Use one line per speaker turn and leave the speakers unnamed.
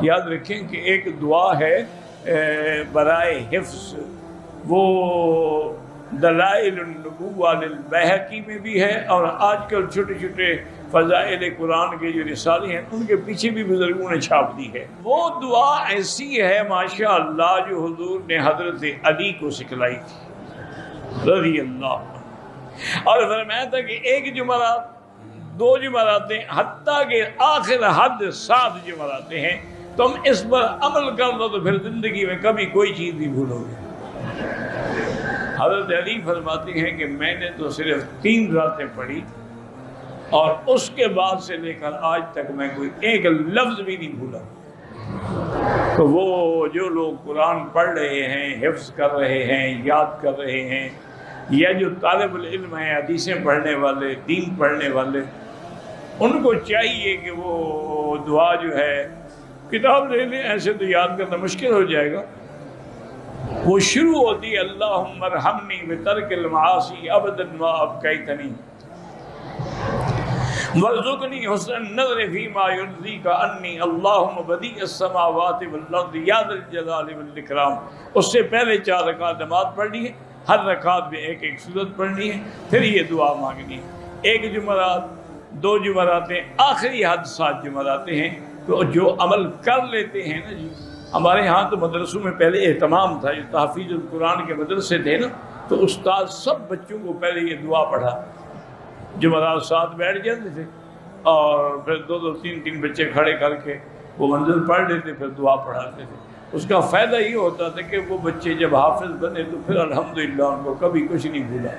یاد رکھیں کہ ایک دعا ہے برائے حفظ، وہ دلائل النبوہ للبیہقی میں بھی ہے، اور آج کل چھوٹے چھوٹے فضائل قرآن کے جو رسالے ہیں ان کے پیچھے بھی بزرگوں نے چھاپ دی ہے۔ وہ دعا ایسی ہے ماشاءاللہ جو حضور نے حضرت علی کو سکھلائی تھی رضی اللہ عنہ، اور فرمایا تھا کہ ایک جمعرات، دو جمعراتیں، حتیٰ کہ آخر حد 7 جمعراتیں ہیں، تم اس پر عمل کر لو تو پھر زندگی میں کبھی کوئی چیز نہیں بھولو گے۔ حضرت علی فرماتے ہیں کہ میں نے تو صرف 3 راتیں پڑھی، اور اس کے بعد سے لے کر آج تک میں کوئی ایک لفظ بھی نہیں بھولا۔ تو وہ جو لوگ قرآن پڑھ رہے ہیں، حفظ کر رہے ہیں، یاد کر رہے ہیں، یا جو طالب العلم ہیں، حدیثیں پڑھنے والے، دین پڑھنے والے، ان کو چاہیے کہ وہ دعا جو ہے کتاب لے لیں، ایسے تو یاد کرنا مشکل ہو جائے گا۔ وہ شروع ہوتی ہے اللہم ارحمنی بترک المعاصی ابدا ما ابقیتنی وارزقنی حسن النظر فیما یرضیک عنی اللہم بدیع السماوات والارض یا ذا الجلال والاکرام۔ اس سے پہلے 4 رکعت نماز پڑھنی ہے، ہر رکعت میں ایک ایک سورت پڑھنی ہے، پھر یہ دعا مانگنی ہے۔ 1 جمعرات، 2 جمعراتیں، آخری حد 7 جمعراتیں ہیں۔ تو جو عمل کر لیتے ہیں نا جی، ہمارے ہاں تو مدرسوں میں پہلے اہتمام تھا، جو تحفیظ القرآن کے مدرسے تھے نا، تو استاد سب بچوں کو پہلے یہ دعا پڑھا، جمعرات 7 بیٹھ جاتے تھے، اور پھر 2 3 بچے کھڑے کر کے وہ منزل پڑھ لیتے، پھر دعا پڑھاتے تھے۔ اس کا فائدہ یہ ہوتا تھا کہ وہ بچے جب حافظ بنے تو پھر الحمدللہ ان کو کبھی کچھ نہیں بھولا۔